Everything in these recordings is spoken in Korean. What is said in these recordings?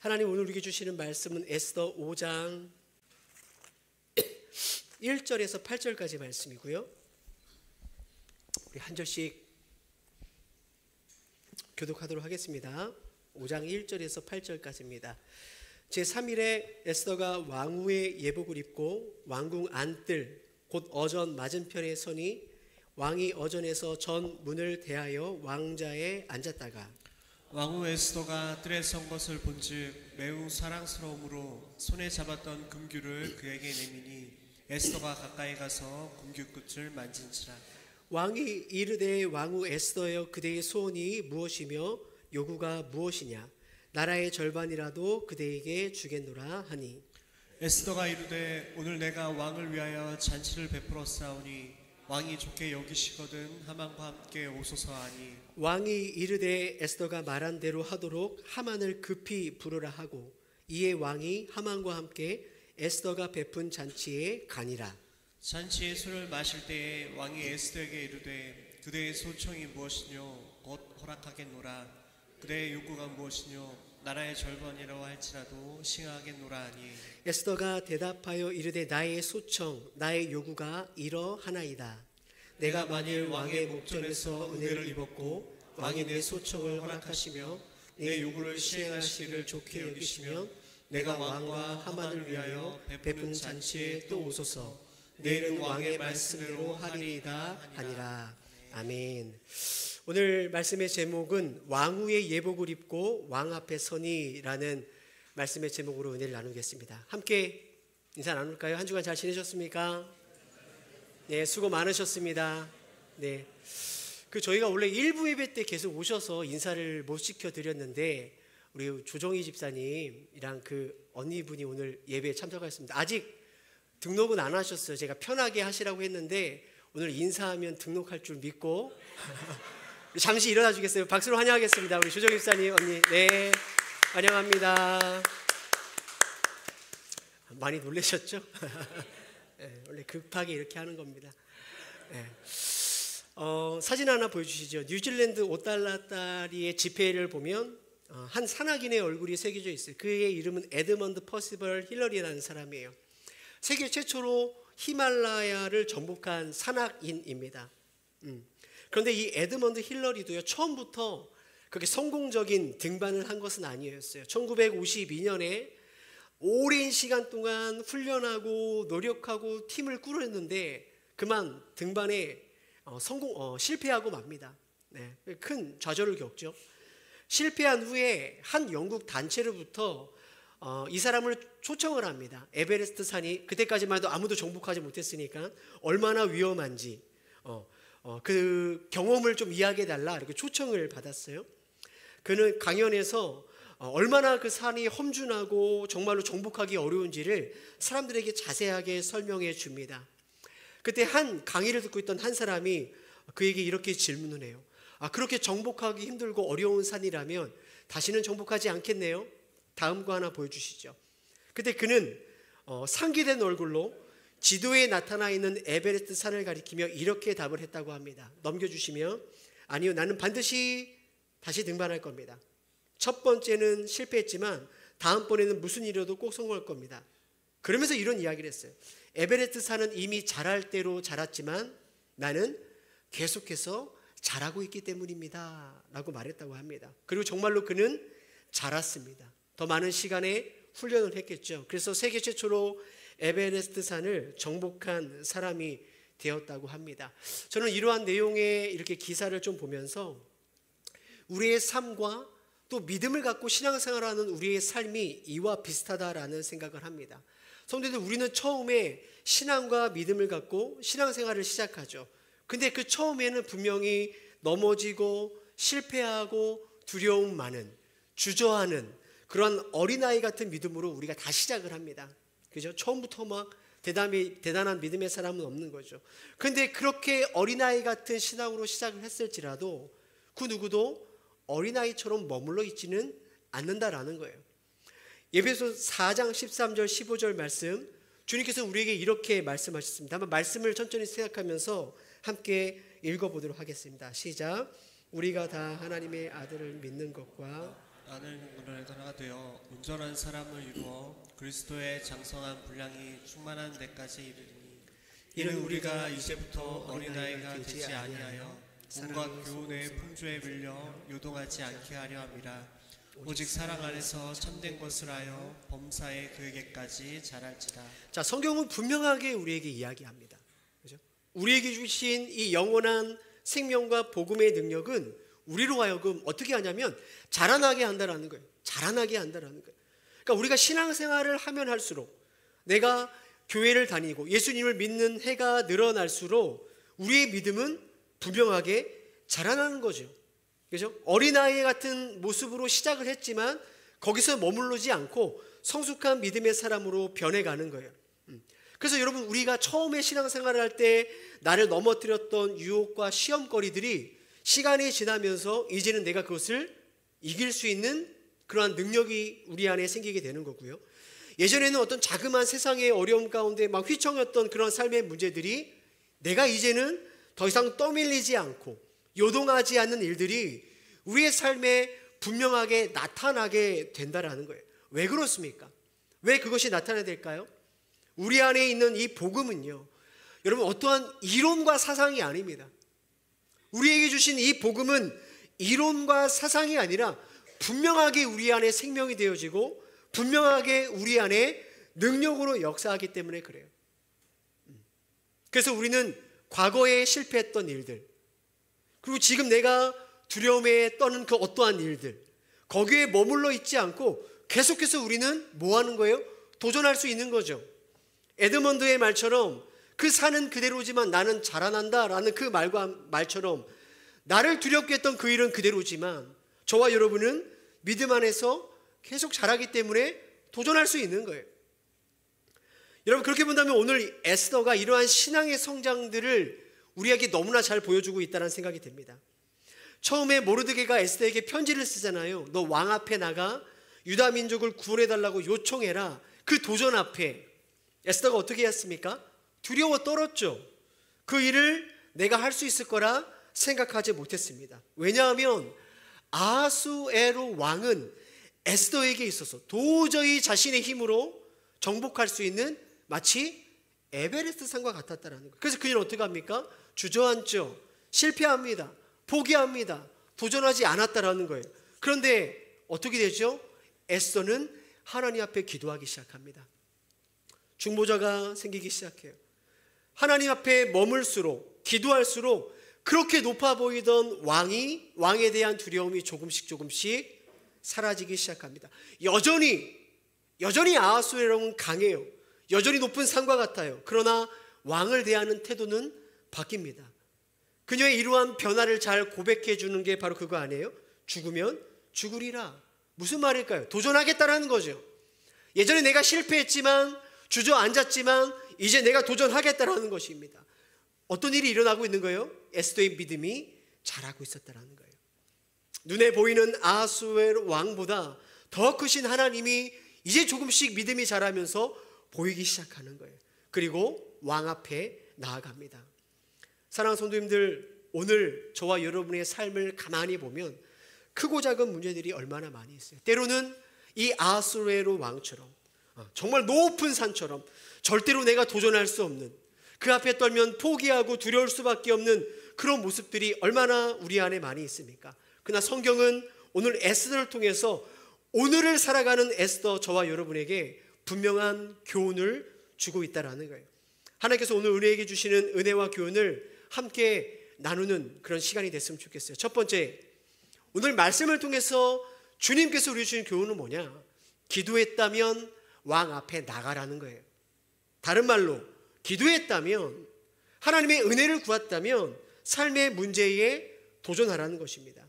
하나님 오늘 우리에게 주시는 말씀은 에스더 5장 1절에서 8절까지 말씀이고요. 우리 한 절씩 교독하도록 하겠습니다. 5장 1절에서 8절까지입니다. 제3일에 에스더가 왕후의 예복을 입고 왕궁 안뜰 곧 어전 맞은편에 서니 왕이 어전에서 전 문을 대하여 왕자에 앉았다가 왕후 에스더가 뜰에 선 것을 본즉 매우 사랑스러움으로 손에 잡았던 금규를 그에게 내미니 에스더가 가까이 가서 금규 끝을 만진지라. 왕이 이르되 왕후 에스더여 그대의 소원이 무엇이며 요구가 무엇이냐 나라의 절반이라도 그대에게 주겠노라 하니 에스더가 이르되 오늘 내가 왕을 위하여 잔치를 베풀었사오니 왕이 좋게 여기시거든 하만과 함께 오소서 하니 왕이 이르되 에스더가 말한 대로 하도록 하만을 급히 부르라 하고 이에 왕이 하만과 함께 에스더가 베푼 잔치에 가니라. 잔치에 술을 마실 때에 왕이 에스더에게 이르되 그대의 소청이 무엇이뇨 곧 허락하겠노라. 그대의 요구가 무엇이뇨 나라의 절반이라고 할지라도 싱하겠노라 하니 에스더가 대답하여 이르되 나의 소청 나의 요구가 이러하나이다. 내가 만일 왕의 목전에서 은혜를 입었고 왕이 내 소청을 허락하시며 내 요구를 시행하시기를 좋게 여기시면 내가 왕과 하만을 위하여 베푼 잔치에 또 오소서. 내일은 왕의 말씀대로 하리이다 하니라. 아멘. 오늘 말씀의 제목은 왕후의 예복을 입고 왕 앞에 서니라는 말씀의 제목으로 은혜를 나누겠습니다. 함께 인사 나눌까요? 한 주간 잘 지내셨습니까? 네, 수고 많으셨습니다. 네, 저희가 원래 일부 예배 때 계속 오셔서 인사를 못 시켜드렸는데 우리 조정희 집사님이랑 그 언니분이 오늘 예배에 참석하셨습니다. 아직 등록은 안 하셨어요. 제가 편하게 하시라고 했는데 오늘 인사하면 등록할 줄 믿고 잠시 일어나 주겠어요? 박수로 환영하겠습니다. 우리 조정희 집사님 언니, 네, 환영합니다. 많이 놀라셨죠? 네, 원래 급하게 이렇게 하는 겁니다. 네. 사진 하나 보여주시죠. 뉴질랜드 오달라따리의 지폐를 보면 한 산악인의 얼굴이 새겨져 있어요. 그의 이름은 에드먼드 퍼시벌 힐러리라는 사람이에요. 세계 최초로 히말라야를 정복한 산악인입니다. 그런데 이 에드먼드 힐러리도요, 처음부터 그렇게 성공적인 등반을 한 것은 아니었어요. 1952년에 오랜 시간 동안 훈련하고 노력하고 팀을 꾸렸는데 그만 등반에 실패하고 맙니다. 네, 큰 좌절을 겪죠. 실패한 후에 한 영국 단체로부터 이 사람을 초청을 합니다. 에베레스트 산이 그때까지만 해도 아무도 정복하지 못했으니까 얼마나 위험한지 그 경험을 좀 이야기해달라 이렇게 초청을 받았어요. 그는 강연에서 얼마나 그 산이 험준하고 정말로 정복하기 어려운지를 사람들에게 자세하게 설명해 줍니다. 그때 한 강의를 듣고 있던 한 사람이 그에게 이렇게 질문을 해요. 그렇게 정복하기 힘들고 어려운 산이라면 다시는 정복하지 않겠네요. 다음 거 하나 보여주시죠. 그때 그는 상기된 얼굴로 지도에 나타나 있는 에베레스트 산을 가리키며 이렇게 답을 했다고 합니다. 넘겨주시면 아니요, 나는 반드시 다시 등반할 겁니다. 첫 번째는 실패했지만 다음번에는 무슨 일이라도 꼭 성공할 겁니다. 그러면서 이런 이야기를 했어요. 에베레스트 산은 이미 자랄 대로 자랐지만 나는 계속해서 자라고 있기 때문입니다 라고 말했다고 합니다. 그리고 정말로 그는 자랐습니다. 더 많은 시간에 훈련을 했겠죠. 그래서 세계 최초로 에베레스트 산을 정복한 사람이 되었다고 합니다. 저는 이러한 내용의 이렇게 기사를 좀 보면서 우리의 삶과 또 믿음을 갖고 신앙생활하는 우리의 삶이 이와 비슷하다라는 생각을 합니다. 성도들, 우리는 처음에 신앙과 믿음을 갖고 신앙생활을 시작하죠. 근데 그 처음에는 분명히 넘어지고 실패하고 두려움 많은, 주저하는 그런 어린아이 같은 믿음으로 우리가 다 시작을 합니다. 그죠? 처음부터 막 대단한 믿음의 사람은 없는 거죠. 그런데 그렇게 어린아이 같은 신앙으로 시작을 했을지라도 그 누구도 어린아이처럼 머물러 있지는 않는다라는 거예요. 에베소 4장 13절 15절 말씀, 주님께서 우리에게 이렇게 말씀하셨습니다. 한번 말씀을 천천히 생각하면서 함께 읽어보도록 하겠습니다. 시작. 우리가 다 하나님의 아들을 믿는 것과 아는 노래가 되어 온전한 사람을 이루어 그리스도의 장성한 분량이 충만한 데까지 이르리니 이는 우리가 이제부터 어린아이가 되지 아니하여 온갖 교훈의 풍조에 밀려 요동하지 않게 하려 함이라. 오직 사랑 안에서 참된 것을 하여 범사에 그에게까지 자랄지라. 자, 성경은 분명하게 우리에게 이야기합니다. 그죠? 우리에게 주신 이 영원한 생명과 복음의 능력은 우리로 하여금 어떻게 하냐면 자라나게 한다라는 거예요. 자라나게 한다라는 거예요. 그러니까 우리가 신앙생활을 하면 할수록, 내가 교회를 다니고 예수님을 믿는 해가 늘어날수록 우리의 믿음은 분명하게 자라나는 거죠. 그죠? 어린아이 같은 모습으로 시작을 했지만 거기서 머무르지 않고 성숙한 믿음의 사람으로 변해가는 거예요. 그래서 여러분, 우리가 처음에 신앙생활을 할 때 나를 넘어뜨렸던 유혹과 시험거리들이 시간이 지나면서 이제는 내가 그것을 이길 수 있는 그러한 능력이 우리 안에 생기게 되는 거고요. 예전에는 어떤 자그마한 세상의 어려움 가운데 막 휘청였던 그런 삶의 문제들이 내가 이제는 더 이상 떠밀리지 않고 요동하지 않는 일들이 우리의 삶에 분명하게 나타나게 된다라는 거예요. 왜 그렇습니까? 왜 그것이 나타나야 될까요? 우리 안에 있는 이 복음은요, 여러분, 어떠한 이론과 사상이 아닙니다. 우리에게 주신 이 복음은 이론과 사상이 아니라 분명하게 우리 안에 생명이 되어지고 분명하게 우리 안에 능력으로 역사하기 때문에 그래요. 그래서 우리는 과거에 실패했던 일들, 그리고 지금 내가 두려움에 떠는 그 어떠한 일들, 거기에 머물러 있지 않고 계속해서 우리는 뭐 하는 거예요? 도전할 수 있는 거죠. 에드먼드의 말처럼 그 산은 그대로지만 나는 자라난다 라는 그 말처럼 나를 두렵게 했던 그 일은 그대로지만 저와 여러분은 믿음 안에서 계속 자라기 때문에 도전할 수 있는 거예요. 여러분, 그렇게 본다면 오늘 에스더가 이러한 신앙의 성장들을 우리에게 너무나 잘 보여주고 있다는 생각이 듭니다. 처음에 모르드게가 에스더에게 편지를 쓰잖아요. 너 왕 앞에 나가 유다 민족을 구원해달라고 요청해라. 그 도전 앞에 에스더가 어떻게 했습니까? 두려워 떨었죠. 그 일을 내가 할 수 있을 거라 생각하지 못했습니다. 왜냐하면 아하수에로 왕은 에스더에게 있어서 도저히 자신의 힘으로 정복할 수 있는 마치 에베레스트 산과 같았다는 거예요. 그래서 그녀는 어떻게 합니까? 주저앉죠. 실패합니다. 포기합니다. 도전하지 않았다라는 거예요. 그런데 어떻게 되죠? 에스더는 하나님 앞에 기도하기 시작합니다. 중보자가 생기기 시작해요. 하나님 앞에 머물수록, 기도할수록 그렇게 높아 보이던 왕에 대한 두려움이 조금씩 사라지기 시작합니다. 여전히 아하수에로는 강해요. 여전히 높은 산과 같아요. 그러나 왕을 대하는 태도는 바뀝니다. 그녀의 이러한 변화를 잘 고백해 주는 게 바로 그거 아니에요? 죽으면 죽으리라. 무슨 말일까요? 도전하겠다라는 거죠. 예전에 내가 실패했지만, 주저앉았지만 이제 내가 도전하겠다라는 것입니다. 어떤 일이 일어나고 있는 거예요? 에스더의 믿음이 자라고 있었다라는 거예요. 눈에 보이는 아하수에로 왕보다 더 크신 하나님이 이제 조금씩 믿음이 자라면서 보이기 시작하는 거예요. 그리고 왕 앞에 나아갑니다. 사랑하는 성도님들, 오늘 저와 여러분의 삶을 가만히 보면 크고 작은 문제들이 얼마나 많이 있어요. 때로는 이 아하수에로 왕처럼 정말 높은 산처럼 절대로 내가 도전할 수 없는, 그 앞에 떨면 포기하고 두려울 수밖에 없는 그런 모습들이 얼마나 우리 안에 많이 있습니까? 그러나 성경은 오늘 에스더를 통해서 오늘을 살아가는 에스더 저와 여러분에게 분명한 교훈을 주고 있다는 거예요. 하나님께서 오늘 우리에게 주시는 은혜와 교훈을 함께 나누는 그런 시간이 됐으면 좋겠어요. 첫 번째, 오늘 말씀을 통해서 주님께서 우리 주신 교훈은 뭐냐? 기도했다면 왕 앞에 나가라는 거예요. 다른 말로 기도했다면, 하나님의 은혜를 구했다면 삶의 문제에 도전하라는 것입니다.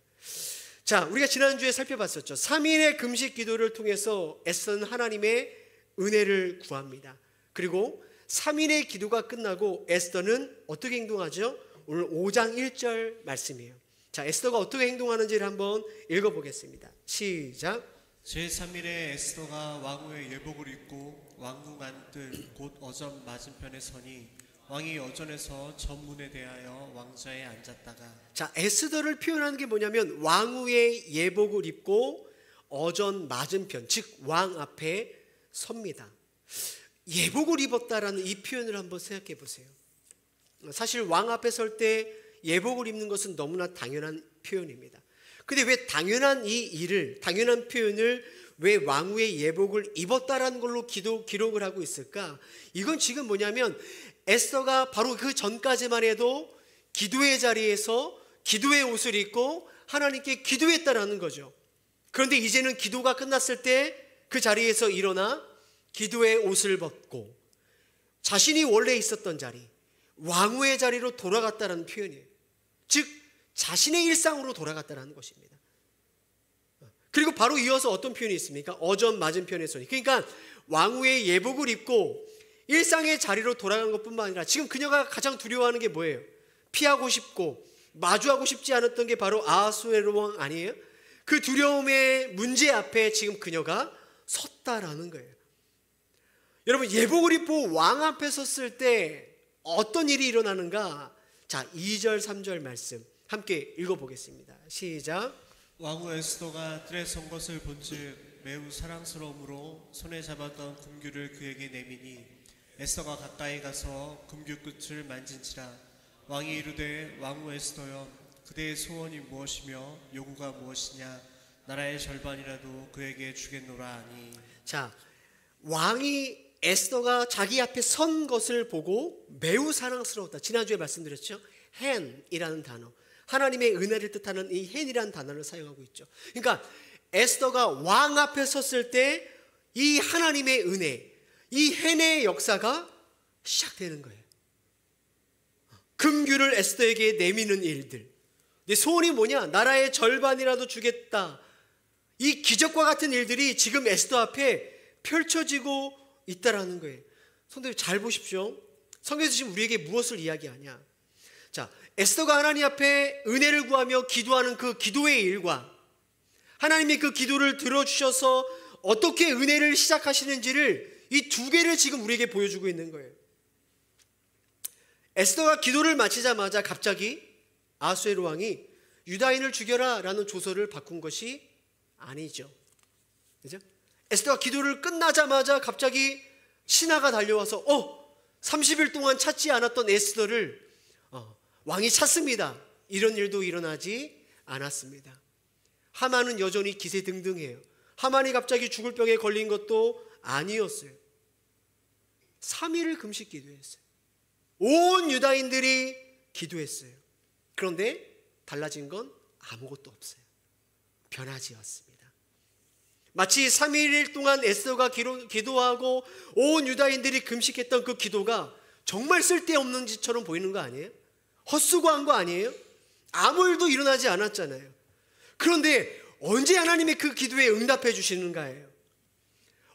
자, 우리가 지난주에 살펴봤었죠. 3일의 금식 기도를 통해서 에스더는 하나님의 은혜를 구합니다. 그리고 3일의 기도가 끝나고 에스더는 어떻게 행동하죠? 오늘 5장 1절 말씀이에요. 자, 에스더가 어떻게 행동하는지를 한번 읽어보겠습니다. 시작. 제3일에 에스더가 왕후의 예복을 입고 왕궁 안뜰 곧 어전 맞은편에 서니 왕이 어전에서 전문에 대하여 왕좌에 앉았다가. 자, 에스더를 표현하는 게 뭐냐면 왕후의 예복을 입고 어전 맞은편, 즉 왕 앞에 섭니다. 예복을 입었다라는 이 표현을 한번 생각해 보세요. 사실 왕 앞에 설 때 예복을 입는 것은 너무나 당연한 표현입니다. 근데 왜 당연한 이 일을, 당연한 표현을 왜 왕후의 예복을 입었다라는 걸로 기록을 하고 있을까? 이건 지금 뭐냐면 에스더가 바로 그 전까지만 해도 기도의 자리에서 기도의 옷을 입고 하나님께 기도했다라는 거죠. 그런데 이제는 기도가 끝났을 때 그 자리에서 일어나 기도의 옷을 벗고 자신이 원래 있었던 자리, 왕후의 자리로 돌아갔다는 표현이에요. 즉 자신의 일상으로 돌아갔다는 것입니다. 그리고 바로 이어서 어떤 표현이 있습니까? 어전 맞은편의 손이. 그러니까 왕후의 예복을 입고 일상의 자리로 돌아간 것뿐만 아니라 지금 그녀가 가장 두려워하는 게 뭐예요? 피하고 싶고 마주하고 싶지 않았던 게 바로 아하수에로 왕 아니에요? 그 두려움의 문제 앞에 지금 그녀가 섰다라는 거예요. 여러분, 예복을 입고 왕 앞에 섰을 때 어떤 일이 일어나는가? 자, 2절 3절 말씀 함께 읽어보겠습니다. 시작. 왕후 에스더가 뜰에 선 것을 본즉 매우 사랑스러움으로 손에 잡았던 금규를 그에게 내미니 에스더가 가까이 가서 금규 끝을 만진지라. 왕이 이르되 왕후 에스더여, 그대의 소원이 무엇이며 요구가 무엇이냐? 나라의 절반이라도 그에게 주겠노라 하니. 자, 왕이 에스더가 자기 앞에 선 것을 보고 매우 사랑스러웠다. 지난주에 말씀드렸죠. 헨이라는 단어, 하나님의 은혜를 뜻하는 이 헨이라는 단어를 사용하고 있죠. 그러니까 에스더가 왕 앞에 섰을 때 이 하나님의 은혜, 이 헨의 역사가 시작되는 거예요. 금규를 에스더에게 내미는 일들. 내 소원이 뭐냐? 나라의 절반이라도 주겠다. 이 기적과 같은 일들이 지금 에스더 앞에 펼쳐지고 있다라는 거예요. 성도님 잘 보십시오. 성경에서 지금 우리에게 무엇을 이야기하냐? 자, 에스더가 하나님 앞에 은혜를 구하며 기도하는 그 기도의 일과 하나님이 그 기도를 들어주셔서 어떻게 은혜를 시작하시는지를 이 두 개를 지금 우리에게 보여주고 있는 거예요. 에스더가 기도를 마치자마자 갑자기 아하수에로 왕이 유다인을 죽여라 라는 조서를 바꾼 것이 아니죠. 그죠? 에스더가 기도를 끝나자마자 갑자기 신하가 달려와서 30일 동안 찾지 않았던 에스더를 왕이 찾습니다. 이런 일도 일어나지 않았습니다. 하만은 여전히 기세등등해요. 하만이 갑자기 죽을 병에 걸린 것도 아니었어요. 3일을 금식 기도했어요. 온 유다인들이 기도했어요. 그런데 달라진 건 아무것도 없어요. 변하지 않습니다. 마치 3일 동안 에스더가 기도하고 온 유다인들이 금식했던 그 기도가 정말 쓸데없는 짓처럼 보이는 거 아니에요? 헛수고한 거 아니에요? 아무 일도 일어나지 않았잖아요. 그런데 언제 하나님의 그 기도에 응답해 주시는가예요?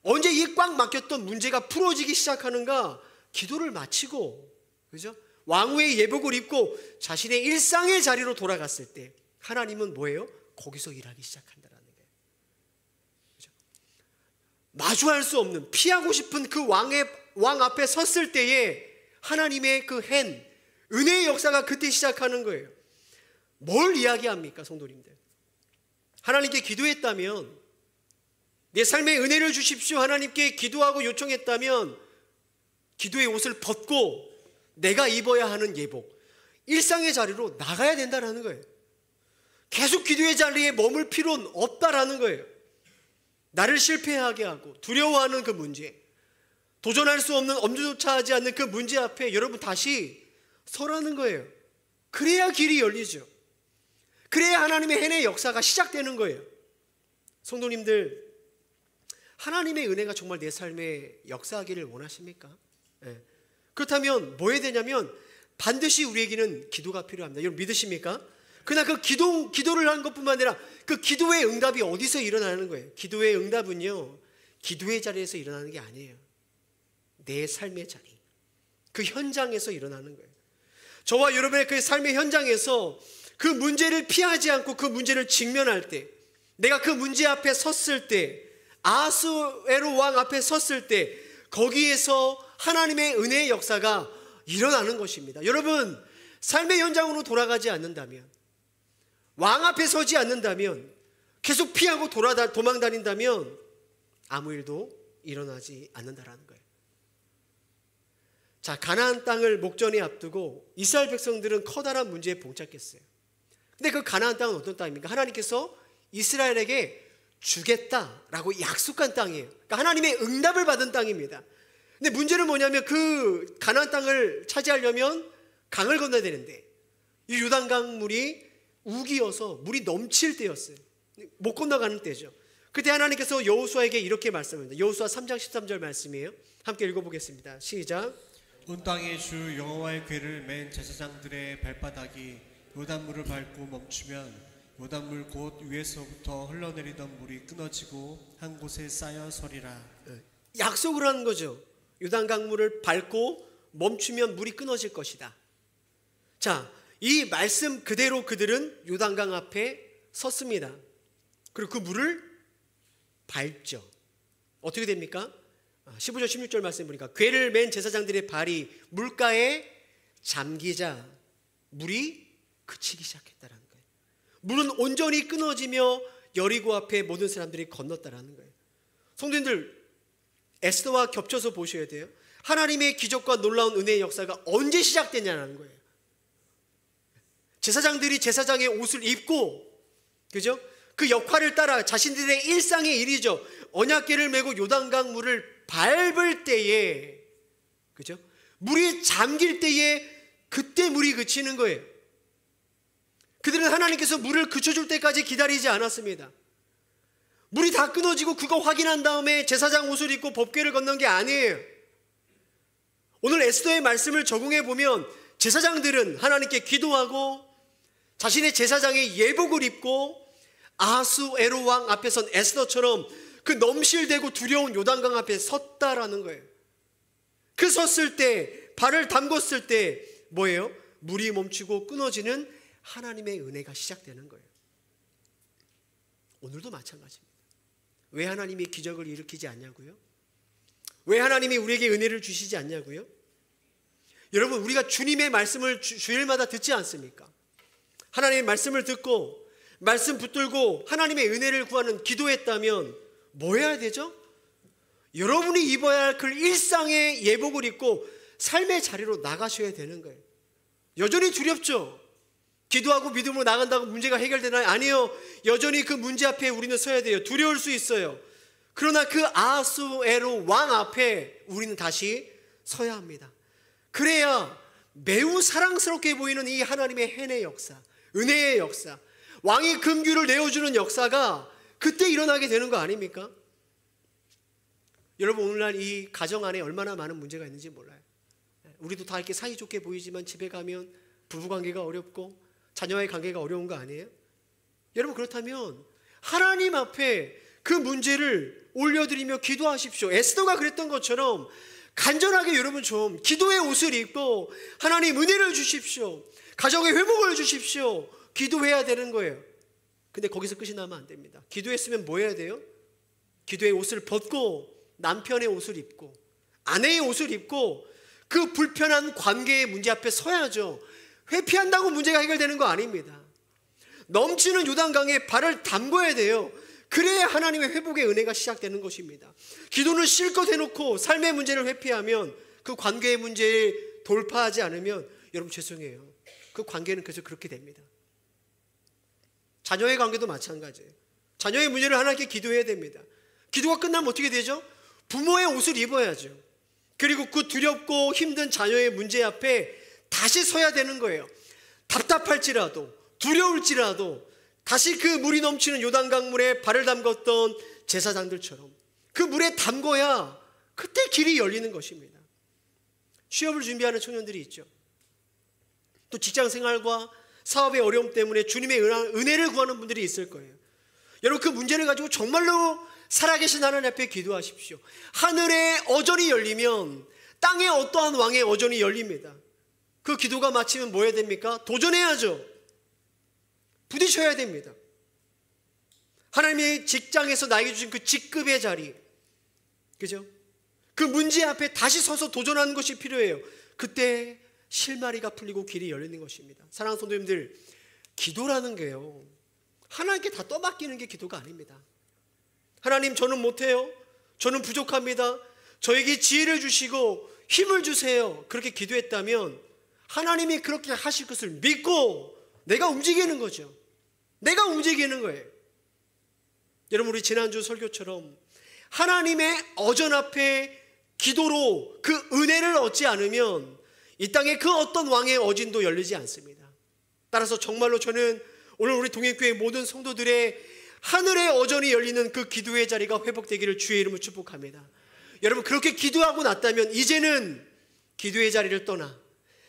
언제 이 꽉 막혔던 문제가 풀어지기 시작하는가? 기도를 마치고, 그죠? 왕후의 예복을 입고 자신의 일상의 자리로 돌아갔을 때 하나님은 뭐예요? 거기서 일하기 시작한다라는 거예요. 그죠? 마주할 수 없는, 피하고 싶은 그 왕 앞에 섰을 때에 하나님의 그 은혜의 역사가 그때 시작하는 거예요. 뭘 이야기합니까, 성도님들? 하나님께 기도했다면, 내 삶에 은혜를 주십시오 하나님께 기도하고 요청했다면 기도의 옷을 벗고 내가 입어야 하는 예복, 일상의 자리로 나가야 된다는 거예요. 계속 기도의 자리에 머물 필요는 없다라는 거예요. 나를 실패하게 하고 두려워하는 그 문제, 도전할 수 없는, 엄두조차 하지 않는 그 문제 앞에 여러분 다시 서라는 거예요. 그래야 길이 열리죠. 그래야 하나님의 헨의 역사가 시작되는 거예요. 성도님들, 하나님의 은혜가 정말 내 삶에 역사하기를 원하십니까? 네. 그렇다면 뭐 해야 되냐면 반드시 우리에게는 기도가 필요합니다. 여러분 믿으십니까? 그러나 그 기도를 한 것뿐만 아니라 그 기도의 응답이 어디서 일어나는 거예요? 기도의 응답은요, 기도의 자리에서 일어나는 게 아니에요. 내 삶의 자리, 그 현장에서 일어나는 거예요. 저와 여러분의 그 삶의 현장에서 그 문제를 피하지 않고 그 문제를 직면할 때, 내가 그 문제 앞에 섰을 때, 아하수에로 왕 앞에 섰을 때 거기에서 하나님의 은혜의 역사가 일어나는 것입니다. 여러분, 삶의 현장으로 돌아가지 않는다면, 왕 앞에 서지 않는다면 계속 피하고 도망다닌다면 아무 일도 일어나지 않는다라는 거예요. 자, 가나안 땅을 목전에 앞두고 이스라엘 백성들은 커다란 문제에 봉착했어요. 근데 그 가나안 땅은 어떤 땅입니까? 하나님께서 이스라엘에게 주겠다라고 약속한 땅이에요. 그러니까 하나님의 응답을 받은 땅입니다. 근데 문제는 뭐냐면 그 가나안 땅을 차지하려면 강을 건너야 되는데 이 요단강 물이 우기어서 물이 넘칠 때였어요. 못 건너가는 때죠. 그때 하나님께서 여호수아에게 이렇게 말씀합니다. 여호수아 3장 13절 말씀이에요. 함께 읽어보겠습니다. 시작. 온 땅의 주 여호와의 궤를 맨 제사장들의 발바닥이 요단물을 밟고 멈추면 요단물 곧 위에서부터 흘러내리던 물이 끊어지고 한 곳에 쌓여 서리라. 약속을 하는 거죠. 요단강물을 밟고 멈추면 물이 끊어질 것이다. 자, 이 말씀 그대로 그들은 요단강 앞에 섰습니다. 그리고 그 물을 밟죠. 어떻게 됩니까? 15절 16절 말씀 보니까 궤를 맨 제사장들의 발이 물가에 잠기자 물이 그치기 시작했다라는 거예요. 물은 온전히 끊어지며 여리고 앞에 모든 사람들이 건넜다라는 거예요. 성도님들, 에스더와 겹쳐서 보셔야 돼요. 하나님의 기적과 놀라운 은혜의 역사가 언제 시작되냐는 거예요. 제사장들이 제사장의 옷을 입고, 그죠? 그 역할을 따라 자신들의 일상의 일이죠. 언약궤를 메고 요단강 물을 밟을 때에, 그죠? 물이 잠길 때에 그때 물이 그치는 거예요. 그들은 하나님께서 물을 그쳐줄 때까지 기다리지 않았습니다. 물이 다 끊어지고 그거 확인한 다음에 제사장 옷을 입고 법궤를 건넌 게 아니에요. 오늘 에스더의 말씀을 적용해 보면 제사장들은 하나님께 기도하고 자신의 제사장의 예복을 입고 아하수에로 왕 앞에 선 에스더처럼 그 넘실대고 두려운 요단강 앞에 섰다라는 거예요. 그 섰을 때, 발을 담궜을 때 뭐예요? 물이 멈추고 끊어지는 하나님의 은혜가 시작되는 거예요. 오늘도 마찬가지입니다. 왜 하나님이 기적을 일으키지 않냐고요? 왜 하나님이 우리에게 은혜를 주시지 않냐고요? 여러분, 우리가 주님의 말씀을 주일마다 듣지 않습니까? 하나님의 말씀을 듣고 말씀 붙들고 하나님의 은혜를 구하는 기도했다면 뭐 해야 되죠? 여러분이 입어야 할 그 일상의 예복을 입고 삶의 자리로 나가셔야 되는 거예요. 여전히 두렵죠? 기도하고 믿음으로 나간다고 문제가 해결되나요? 아니요. 여전히 그 문제 앞에 우리는 서야 돼요. 두려울 수 있어요. 그러나 그 아하수에로 왕 앞에 우리는 다시 서야 합니다. 그래야 매우 사랑스럽게 보이는 이 하나님의 해내 역사, 은혜의 역사, 왕이 금규를 내어주는 역사가 그때 일어나게 되는 거 아닙니까? 여러분, 오늘날 이 가정 안에 얼마나 많은 문제가 있는지 몰라요. 우리도 다 이렇게 사이좋게 보이지만 집에 가면 부부관계가 어렵고 자녀와의 관계가 어려운 거 아니에요? 여러분, 그렇다면 하나님 앞에 그 문제를 올려드리며 기도하십시오. 에스더가 그랬던 것처럼 간절하게 여러분 좀 기도의 옷을 입고 하나님 은혜를 주십시오. 가정의 회복을 주십시오. 기도해야 되는 거예요. 근데 거기서 끝이 나면 안 됩니다. 기도했으면 뭐 해야 돼요? 기도의 옷을 벗고 남편의 옷을 입고 아내의 옷을 입고 그 불편한 관계의 문제 앞에 서야죠. 회피한다고 문제가 해결되는 거 아닙니다. 넘치는 요단강에 발을 담궈야 돼요. 그래야 하나님의 회복의 은혜가 시작되는 것입니다. 기도는 실컷 해놓고 삶의 문제를 회피하면 그 관계의 문제를 돌파하지 않으면 여러분 죄송해요. 그 관계는 계속 그렇게 됩니다. 자녀의 관계도 마찬가지예요. 자녀의 문제를 하나님께 기도해야 됩니다. 기도가 끝나면 어떻게 되죠? 부모의 옷을 입어야죠. 그리고 그 두렵고 힘든 자녀의 문제 앞에 다시 서야 되는 거예요. 답답할지라도 두려울지라도 다시 그 물이 넘치는 요단강 물에 발을 담궜던 제사장들처럼 그 물에 담궈야 그때 길이 열리는 것입니다. 취업을 준비하는 청년들이 있죠. 또 직장생활과 사업의 어려움 때문에 주님의 은혜를 구하는 분들이 있을 거예요. 여러분, 그 문제를 가지고 정말로 살아계신 하나님 앞에 기도하십시오. 하늘의 어전이 열리면 땅의 어떠한 왕의 어전이 열립니다. 그 기도가 마치면 뭐 해야 됩니까? 도전해야죠. 부딪혀야 됩니다. 하나님의 직장에서 나에게 주신 그 직급의 자리, 그죠? 그 문제 앞에 다시 서서 도전하는 것이 필요해요. 그때 실마리가 풀리고 길이 열리는 것입니다. 사랑하는 성도님들, 기도라는 게요, 하나님께 다 떠맡기는 게 기도가 아닙니다. 하나님, 저는 못해요. 저는 부족합니다. 저에게 지혜를 주시고 힘을 주세요. 그렇게 기도했다면 하나님이 그렇게 하실 것을 믿고 내가 움직이는 거죠. 내가 움직이는 거예요. 여러분, 우리 지난주 설교처럼 하나님의 어전 앞에 기도로 그 은혜를 얻지 않으면 이 땅에 그 어떤 왕의 어진도 열리지 않습니다. 따라서 정말로 저는 오늘 우리 동행교회 모든 성도들의 하늘의 어전이 열리는 그 기도의 자리가 회복되기를 주의 이름으로 축복합니다. 여러분, 그렇게 기도하고 났다면 이제는 기도의 자리를 떠나,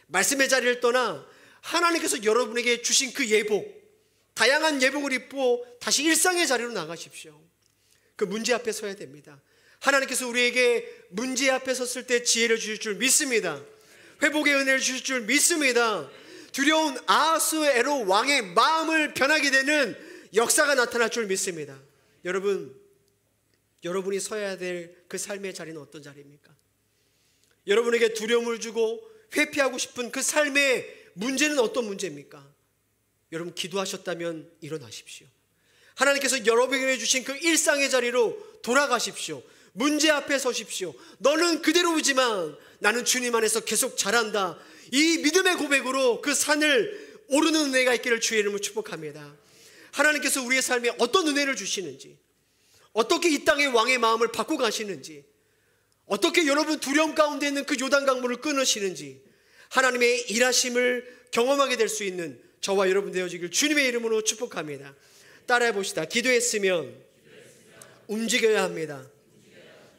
말씀의 자리를 떠나 하나님께서 여러분에게 주신 그 예복, 다양한 예복을 입고 다시 일상의 자리로 나가십시오. 그 문제 앞에 서야 됩니다. 하나님께서 우리에게 문제 앞에 섰을 때 지혜를 주실 줄 믿습니다. 회복의 은혜를 주실 줄 믿습니다. 두려운 아하스에로 왕의 마음을 변하게 되는 역사가 나타날 줄 믿습니다. 여러분이 서야 될 그 삶의 자리는 어떤 자리입니까? 여러분에게 두려움을 주고 회피하고 싶은 그 삶의 문제는 어떤 문제입니까? 여러분, 기도하셨다면 일어나십시오. 하나님께서 여러분에게 주신 그 일상의 자리로 돌아가십시오. 문제 앞에 서십시오. 너는 그대로이지만 나는 주님 안에서 계속 자란다. 이 믿음의 고백으로 그 산을 오르는 은혜가 있기를 주의 이름으로 축복합니다. 하나님께서 우리의 삶에 어떤 은혜를 주시는지, 어떻게 이 땅의 왕의 마음을 바꾸고 가시는지, 어떻게 여러분 두려움 가운데 있는 그 요단 강물을 끊으시는지, 하나님의 일하심을 경험하게 될 수 있는 저와 여러분 되어지길 주님의 이름으로 축복합니다. 따라해 봅시다. 기도했으면 움직여야 합니다.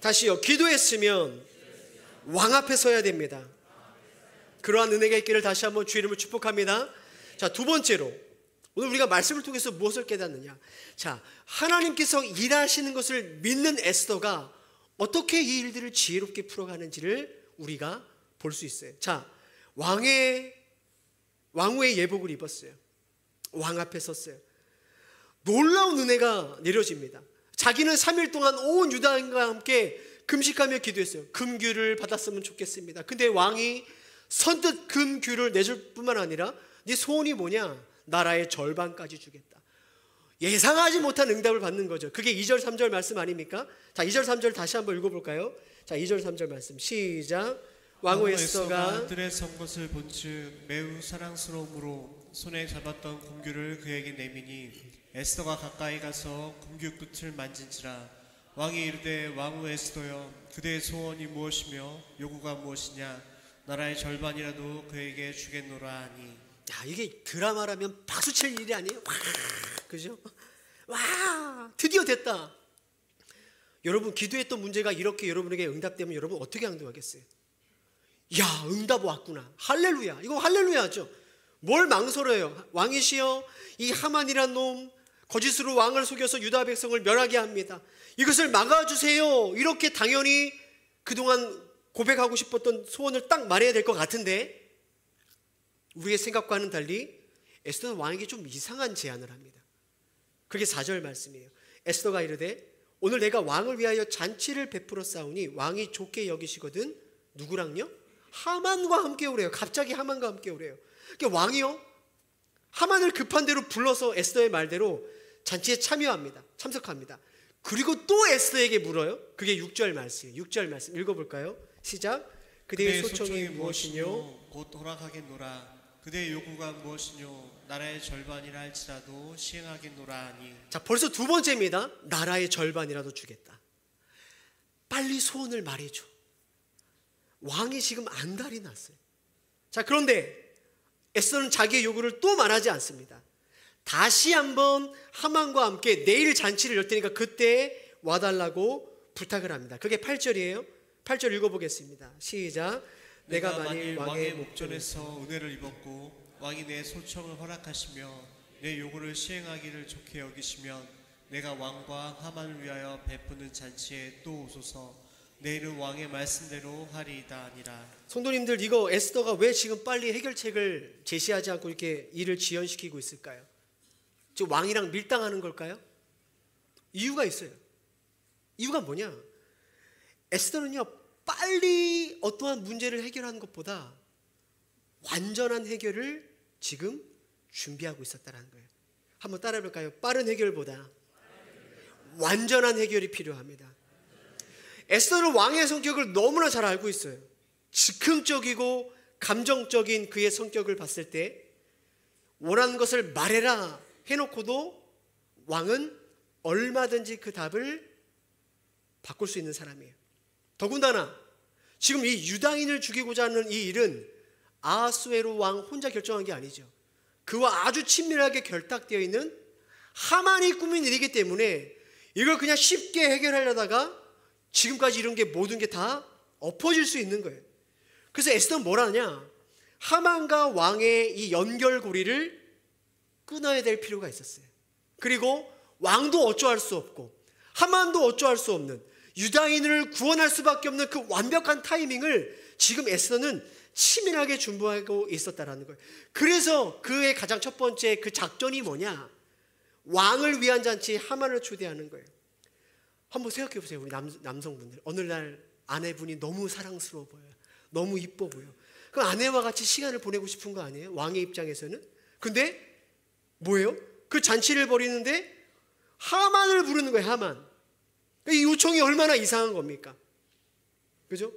다시요. 기도했으면 왕 앞에 서야 됩니다. 그러한 은혜가 있기를 다시 한번 주의 이름으로 축복합니다. 자, 두 번째로 오늘 우리가 말씀을 통해서 무엇을 깨닫느냐? 자, 하나님께서 일하시는 것을 믿는 에스더가 어떻게 이 일들을 지혜롭게 풀어가는지를 우리가 볼 수 있어요. 자, 왕후의 예복을 입었어요. 왕 앞에 섰어요. 놀라운 은혜가 내려집니다. 자기는 3일 동안 온 유다인과 함께 금식하며 기도했어요. 금규를 받았으면 좋겠습니다. 근데 왕이 선뜻 금규를 내줄 뿐만 아니라 네 소원이 뭐냐? 나라의 절반까지 주겠다. 예상하지 못한 응답을 받는 거죠. 그게 2절 3절 말씀 아닙니까? 자, 2절 3절 다시 한번 읽어볼까요? 자, 2절 3절 말씀 시작. 왕후 에스더가 들의 선 것을 본즉 매우 사랑스러움으로 손에 잡았던 금규를 그에게 내미니 에스더가 가까이 가서 금규 끝을 만진지라. 왕이 이르되 왕후 에스더여 그대의 소원이 무엇이며 요구가 무엇이냐? 나라의 절반이라도 그에게 주겠노라 하니. 야, 이게 드라마라면 박수칠 일이 아니에요? 와, 그죠? 와, 드디어 됐다. 여러분, 기도했던 문제가 이렇게 여러분에게 응답되면 여러분 어떻게 행동하겠어요? 야, 응답 왔구나. 할렐루야. 이거 할렐루야죠. 뭘 망설여요? 왕이시여, 이 하만이란 놈 거짓으로 왕을 속여서 유다 백성을 멸하게 합니다. 이것을 막아주세요. 이렇게 당연히 그동안 고백하고 싶었던 소원을 딱 말해야 될 것 같은데 우리의 생각과는 달리 에스더는 왕에게 좀 이상한 제안을 합니다. 그게 4절 말씀이에요. 에스더가 이르되 오늘 내가 왕을 위하여 잔치를 베풀어 싸우니 왕이 좋게 여기시거든. 누구랑요? 하만과 함께 오래요. 갑자기 하만과 함께 오래요. 그러니까 왕이요, 하만을 급한 대로 불러서 에스더의 말대로 잔치에 참석합니다. 그리고 또 에스더에게 물어요. 그게 6절 말씀이에요. 6절 말씀 읽어볼까요? 시작. 그대의 소청이 무엇이뇨? 곧 허락하겠노라. 그대의 요구가 무엇이뇨? 나라의 절반이라 할지라도 시행하겠노라 하니. 자, 벌써 두 번째입니다. 나라의 절반이라도 주겠다. 빨리 소원을 말해줘. 왕이 지금 안달이 났어요. 자, 그런데 에스더는 자기의 요구를 또 말하지 않습니다. 다시 한번 하만과 함께 내일 잔치를 열 테니까 그때 와달라고 부탁을 합니다. 그게 8절이에요. 8절 읽어보겠습니다. 시작. 내가 만일 왕의 목전에서 은혜를 입었고 왕이 내 소청을 허락하시며 내 요구를 시행하기를 좋게 여기시면 내가 왕과 하만을 위하여 베푸는 잔치에 또 오소서. 내일은 왕의 말씀대로 하리이다 아니라. 성도님들, 이거 에스더가 왜 지금 빨리 해결책을 제시하지 않고 이렇게 일을 지연시키고 있을까요? 지금 왕이랑 밀당하는 걸까요? 이유가 있어요. 이유가 뭐냐? 에스더는요, 빨리 어떠한 문제를 해결하는 것보다 완전한 해결을 지금 준비하고 있었다는 거예요. 한번 따라해 볼까요? 빠른 해결보다 완전한 해결이 필요합니다. 에스더는 왕의 성격을 너무나 잘 알고 있어요. 즉흥적이고 감정적인 그의 성격을 봤을 때 원하는 것을 말해라 해놓고도 왕은 얼마든지 그 답을 바꿀 수 있는 사람이에요. 더군다나 지금 이 유다인을 죽이고자 하는 이 일은 아하수에로 왕 혼자 결정한 게 아니죠. 그와 아주 친밀하게 결탁되어 있는 하만이 꾸민 일이기 때문에 이걸 그냥 쉽게 해결하려다가 지금까지 이런 게 모든 게 다 엎어질 수 있는 거예요. 그래서 에스더는 뭘 하냐? 하만과 왕의 이 연결고리를 끊어야 될 필요가 있었어요. 그리고 왕도 어쩌할 수 없고 하만도 어쩌할 수 없는 유다인을 구원할 수밖에 없는 그 완벽한 타이밍을 지금 에스더는 치밀하게 준비하고 있었다라는 거예요. 그래서 그의 가장 첫 번째 그 작전이 뭐냐? 왕을 위한 잔치 하만을 초대하는 거예요. 한번 생각해 보세요. 우리 남성분들. 어느 날 아내분이 너무 사랑스러워 보여요. 너무 이뻐 보여. 그 아내와 같이 시간을 보내고 싶은 거 아니에요? 왕의 입장에서는. 근데 뭐예요? 그 잔치를 벌이는데 하만을 부르는 거예요. 하만. 이 요청이 얼마나 이상한 겁니까? 그죠?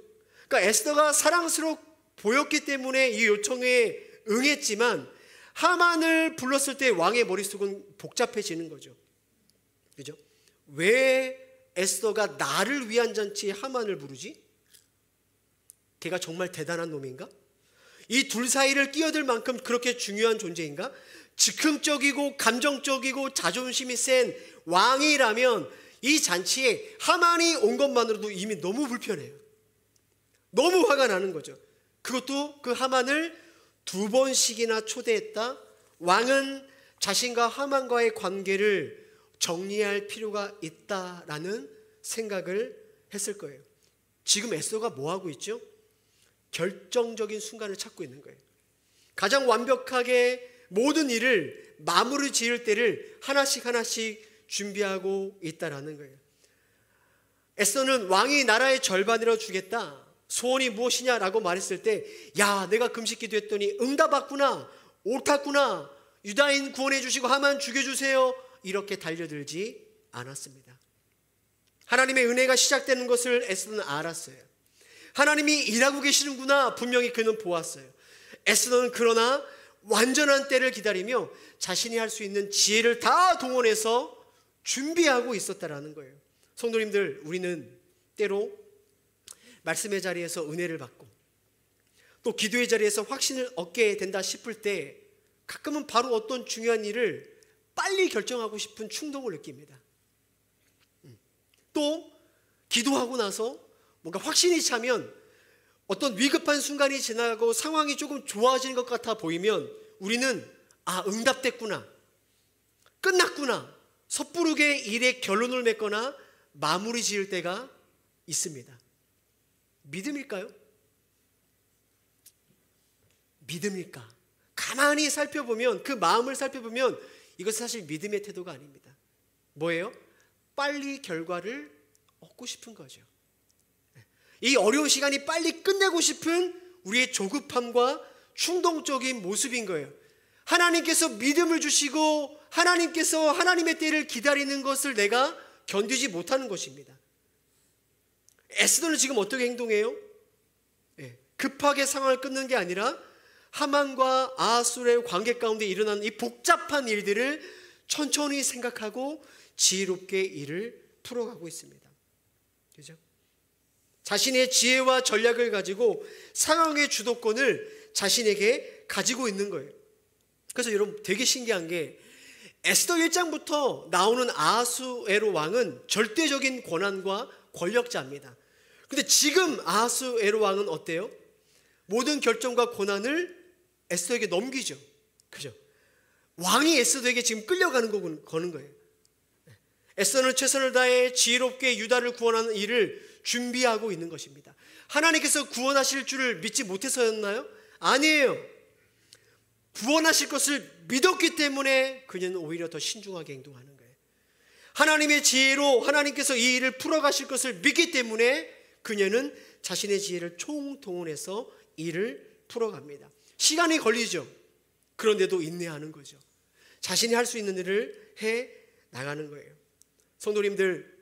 그러니까 에스더가 사랑스러워 보였기 때문에 이 요청에 응했지만 하만을 불렀을 때 왕의 머릿속은 복잡해지는 거죠. 그죠? 왜 에스더가 나를 위한 잔치에 하만을 부르지? 걔가 정말 대단한 놈인가? 이 둘 사이를 끼어들 만큼 그렇게 중요한 존재인가? 즉흥적이고 감정적이고 자존심이 센 왕이라면 이 잔치에 하만이 온 것만으로도 이미 너무 불편해요. 너무 화가 나는 거죠. 그것도 그 하만을 2번씩이나 초대했다. 왕은 자신과 하만과의 관계를 정리할 필요가 있다라는 생각을 했을 거예요. 지금 에스더가 뭐 하고 있죠? 결정적인 순간을 찾고 있는 거예요. 가장 완벽하게 모든 일을 마무리 지을 때를 하나씩 준비하고 있다라는 거예요. 에스더는 왕이 나라의 절반이라도 주겠다. 소원이 무엇이냐라고 말했을 때, 야, 내가 금식 기도했더니 응답받구나, 옳았구나, 유다인 구원해 주시고 하만 죽여주세요, 이렇게 달려들지 않았습니다. 하나님의 은혜가 시작되는 것을 에스더는 알았어요. 하나님이 일하고 계시는구나 분명히 그는 보았어요. 에스더는 그러나 완전한 때를 기다리며 자신이 할 수 있는 지혜를 다 동원해서 준비하고 있었다라는 거예요. 성도님들, 우리는 때로 말씀의 자리에서 은혜를 받고 또 기도의 자리에서 확신을 얻게 된다 싶을 때 가끔은 바로 어떤 중요한 일을 빨리 결정하고 싶은 충동을 느낍니다. 또 기도하고 나서 뭔가 확신이 차면 어떤 위급한 순간이 지나가고 상황이 조금 좋아지는 것 같아 보이면 우리는 응답됐구나, 끝났구나, 섣부르게 일의 결론을 맺거나 마무리 지을 때가 있습니다. 믿음일까요? 믿음일까? 가만히 살펴보면, 그 마음을 살펴보면 이것은 사실 믿음의 태도가 아닙니다. 뭐예요? 빨리 결과를 얻고 싶은 거죠. 이 어려운 시간이 빨리 끝내고 싶은 우리의 조급함과 충동적인 모습인 거예요. 하나님께서 믿음을 주시고 하나님께서 하나님의 때를 기다리는 것을 내가 견디지 못하는 것입니다. 에스더는 지금 어떻게 행동해요? 급하게 상황을 끊는 게 아니라 하만과 아하수의 관계 가운데 일어나는 이 복잡한 일들을 천천히 생각하고 지혜롭게 일을 풀어가고 있습니다. 그죠? 자신의 지혜와 전략을 가지고 상황의 주도권을 자신에게 가지고 있는 거예요. 그래서 여러분 되게 신기한 게 에스더 1장부터 나오는 아하수에로 왕은 절대적인 권한과 권력자입니다. 근데 지금 아하수에로 왕은 어때요? 모든 결정과 권한을 에스더에게 넘기죠. 그죠? 왕이 에스더에게 지금 끌려가는 거는 거예요. 에스더는 최선을 다해 지혜롭게 유다를 구원하는 일을 준비하고 있는 것입니다. 하나님께서 구원하실 줄을 믿지 못해서였나요? 아니에요. 구원하실 것을 믿었기 때문에 그녀는 오히려 더 신중하게 행동하는 거예요. 하나님의 지혜로 하나님께서 이 일을 풀어가실 것을 믿기 때문에 그녀는 자신의 지혜를 총동원해서 일을 풀어갑니다. 시간이 걸리죠. 그런데도 인내하는 거죠. 자신이 할 수 있는 일을 해 나가는 거예요. 성도님들,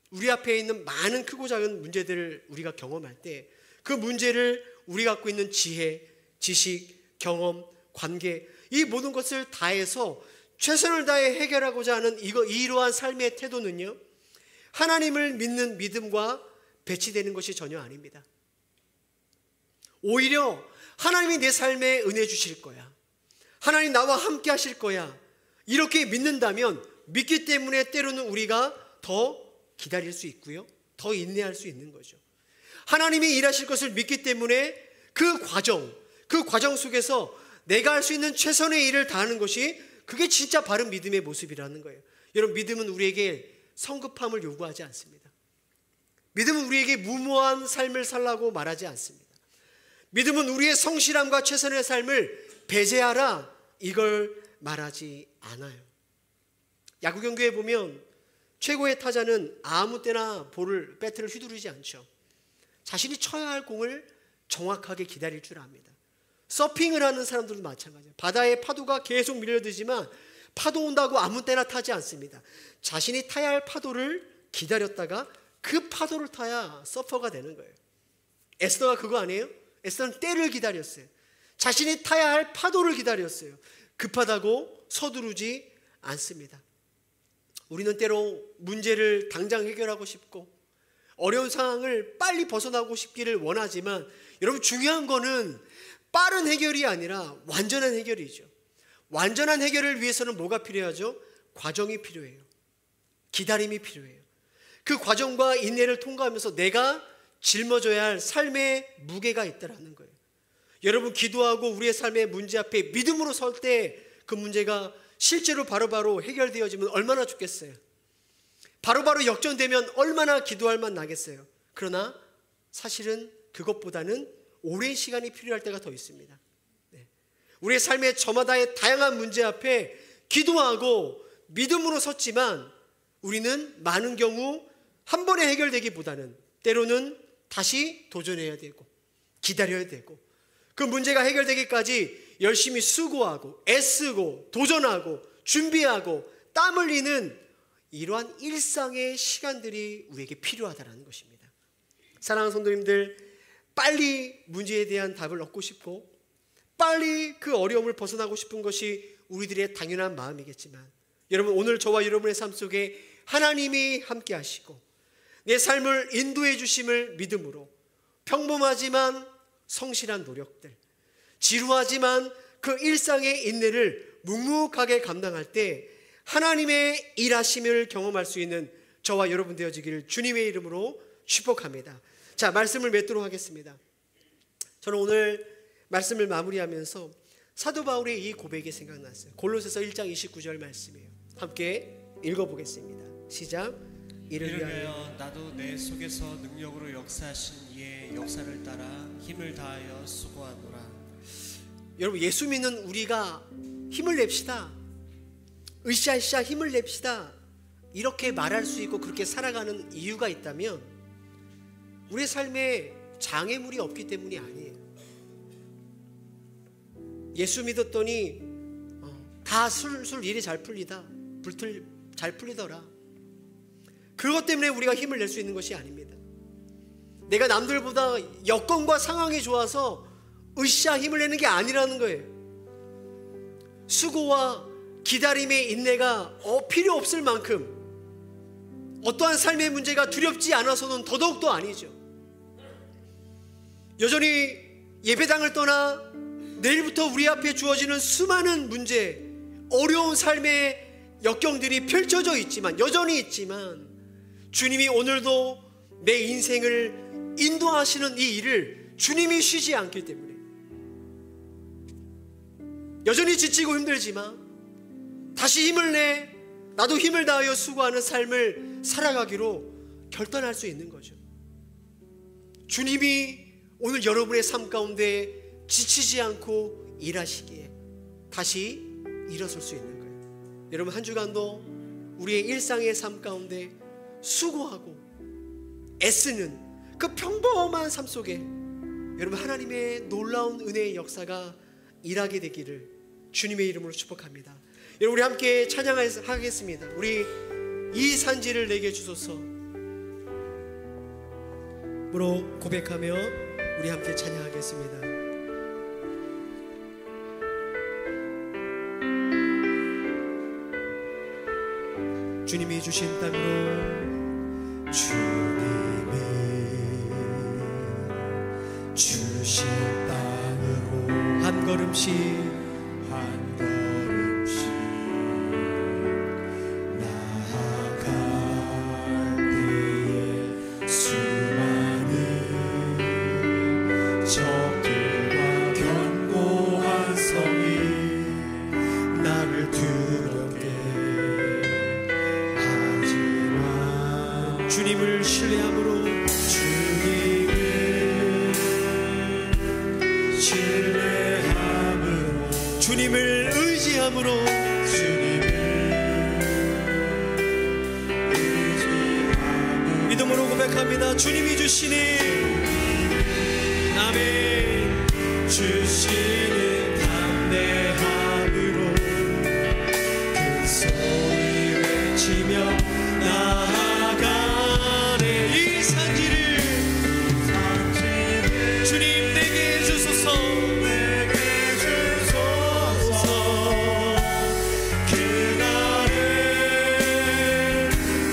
우리 앞에 있는 많은 크고 작은 문제들을 우리가 경험할 때 그 문제를 우리 갖고 있는 지혜, 지식, 경험, 관계, 이 모든 것을 다해서 최선을 다해 해결하고자 하는 이러한 삶의 태도는요, 하나님을 믿는 믿음과 배치되는 것이 전혀 아닙니다. 오히려 하나님이 내 삶에 은혜 주실 거야, 하나님 나와 함께 하실 거야, 이렇게 믿는다면, 믿기 때문에 때로는 우리가 더 기다릴 수 있고요, 더 인내할 수 있는 거죠. 하나님이 일하실 것을 믿기 때문에 그 과정 속에서 내가 할 수 있는 최선의 일을 다하는 것이, 그게 진짜 바른 믿음의 모습이라는 거예요. 여러분, 믿음은 우리에게 성급함을 요구하지 않습니다. 믿음은 우리에게 무모한 삶을 살라고 말하지 않습니다. 믿음은 우리의 성실함과 최선의 삶을 배제하라, 이걸 말하지 않아요. 야구 경기에 보면 최고의 타자는 아무 때나 배트를 휘두르지 않죠. 자신이 쳐야 할 공을 정확하게 기다릴 줄 압니다. 서핑을 하는 사람들도 마찬가지예요. 바다에 파도가 계속 밀려들지만 파도 온다고 아무 때나 타지 않습니다. 자신이 타야 할 파도를 기다렸다가 그 파도를 타야 서퍼가 되는 거예요. 에스더가 그거 아니에요? 에스더는 때를 기다렸어요. 자신이 타야 할 파도를 기다렸어요. 급하다고 서두르지 않습니다. 우리는 때로 문제를 당장 해결하고 싶고 어려운 상황을 빨리 벗어나고 싶기를 원하지만, 여러분, 중요한 거는 빠른 해결이 아니라 완전한 해결이죠. 완전한 해결을 위해서는 뭐가 필요하죠? 과정이 필요해요. 기다림이 필요해요. 그 과정과 인내를 통과하면서 내가 짊어져야 할 삶의 무게가 있다라는 거예요. 여러분, 기도하고 우리의 삶의 문제 앞에 믿음으로 설 때 그 문제가 실제로 바로바로 해결되어지면 얼마나 좋겠어요. 바로바로 역전되면 얼마나 기도할 만 나겠어요. 그러나 사실은 그것보다는 오랜 시간이 필요할 때가 더 있습니다. 우리의 삶의 저마다의 다양한 문제 앞에 기도하고 믿음으로 섰지만, 우리는 많은 경우 한 번에 해결되기보다는 때로는 다시 도전해야 되고 기다려야 되고, 그 문제가 해결되기까지 열심히 수고하고 애쓰고 도전하고 준비하고 땀 흘리는 이러한 일상의 시간들이 우리에게 필요하다는 것입니다. 사랑하는 성도님들, 빨리 문제에 대한 답을 얻고 싶고 빨리 그 어려움을 벗어나고 싶은 것이 우리들의 당연한 마음이겠지만, 여러분, 오늘 저와 여러분의 삶 속에 하나님이 함께 하시고 내 삶을 인도해 주심을 믿음으로 평범하지만 성실한 노력들, 지루하지만 그 일상의 인내를 묵묵하게 감당할 때 하나님의 일하심을 경험할 수 있는 저와 여러분 되어지기를 주님의 이름으로 축복합니다. 자, 말씀을 맺도록 하겠습니다. 저는 오늘 말씀을 마무리하면서 사도 바울의 이 고백이 생각났어요. 골로새서 1장 29절 말씀이에요. 함께 읽어보겠습니다. 시작. 이를 위하여 나도 내 속에서 능력으로 역사하신 이의 역사를 따라 힘을 다하여 수고하노라. 여러분, 예수 믿는 우리가 힘을 냅시다, 으쌰으쌰 힘을 냅시다, 이렇게 말할 수 있고 그렇게 살아가는 이유가 있다면 우리의 삶에 장애물이 없기 때문이 아니에요. 예수 믿었더니 다 술술 일이 잘 풀리다, 불틀 잘 풀리더라, 그것 때문에 우리가 힘을 낼 수 있는 것이 아닙니다. 내가 남들보다 여건과 상황이 좋아서 으쌰 힘을 내는 게 아니라는 거예요. 수고와 기다림의 인내가 필요 없을 만큼 어떠한 삶의 문제가 두렵지 않아서는 더더욱도 아니죠. 여전히 예배당을 떠나 내일부터 우리 앞에 주어지는 수많은 문제, 어려운 삶의 역경들이 펼쳐져 있지만, 여전히 있지만, 주님이 오늘도 내 인생을 인도하시는 이 일을 주님이 쉬지 않기 때문에 여전히 지치고 힘들지만 다시 힘을 내 나도 힘을 다하여 수고하는 삶을 살아가기로 결단할 수 있는 거죠. 주님이 오늘 여러분의 삶 가운데 지치지 않고 일하시기에 다시 일어설 수 있는 거예요. 여러분, 한 주간도 우리의 일상의 삶 가운데 수고하고 애쓰는 그 평범한 삶 속에 여러분, 하나님의 놀라운 은혜의 역사가 일하게 되기를 주님의 이름으로 축복합니다. 우리 함께 찬양하겠습니다. 우리 이 산지를 내게 주소서 으로 고백하며 우리 함께 찬양하겠습니다. 주님이 주신 땅으로, 주님이 주신 땅으로 한 걸음씩 한 걸음씩 나아갈 때에 수많은 적들과 견고한 성이 나를 두렵게 하지만 주님을 신뢰함으로, 주님을 의지함으로, 믿음으로 고백합니다. 주님이 주시니, 아멘. 주시는 담대함으로 큰 소리 외치며 나아가네. 이 산지를 주님 내게 주소서. 그날에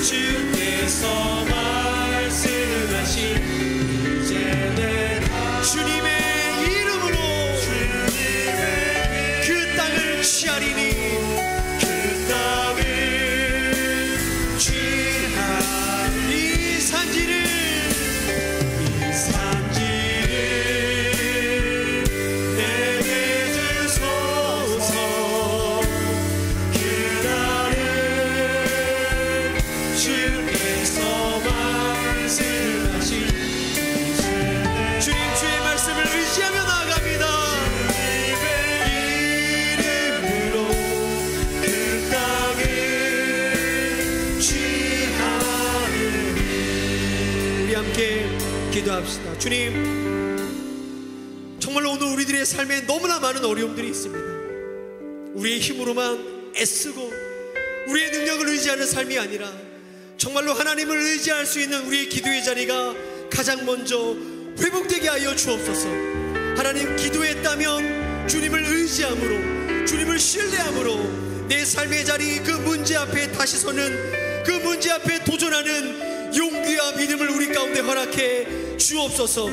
주께서 말씀하신 이제 내 주님의 이름으로 그 땅을 취하리니, 그 땅을 취하리. 이 산지를 내게 주소서. 그날에 주께서 말씀하신 주님 주의 말씀을 의지하며 나아갑니다. 이름으로 그 땅을 취하리. 우리 함께 기도합시다. 주님, 정말로 오늘 우리들의 삶에 너무나 많은 어려움들이 있습니다. 우리의 힘으로만 애쓰고 우리의 능력을 의지하는 삶이 아니라 정말로 하나님을 의지할 수 있는 우리의 기도의 자리가 가장 먼저 회복되게 하여 주옵소서. 하나님, 기도했다면 주님을 의지함으로, 주님을 신뢰함으로 내 삶의 자리, 그 문제 앞에 다시 서는, 그 문제 앞에 도전하는 용기와 믿음을 우리 가운데 허락해 주옵소서.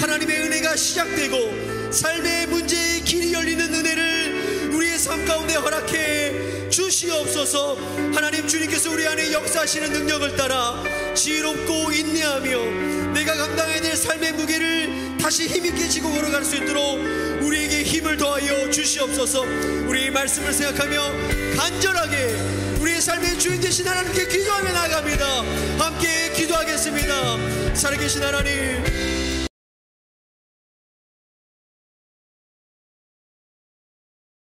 하나님의 은혜가 시작되고 삶의 문제의 길이 열리는 은혜를 우리의 삶 가운데 허락해 주시옵소서. 하나님, 주님께서 우리 안에 역사하시는 능력을 따라 지혜롭고 인내하며 내가 감당해야 될 삶의 무게를 다시 힘있게 지고 걸어갈 수 있도록 우리에게 힘을 더하여 주시옵소서. 우리의 말씀을 생각하며 간절하게 우리의 삶의 주인 되신 하나님께 기도하며 나아갑니다. 함께 기도하겠습니다. 살아계신 하나님,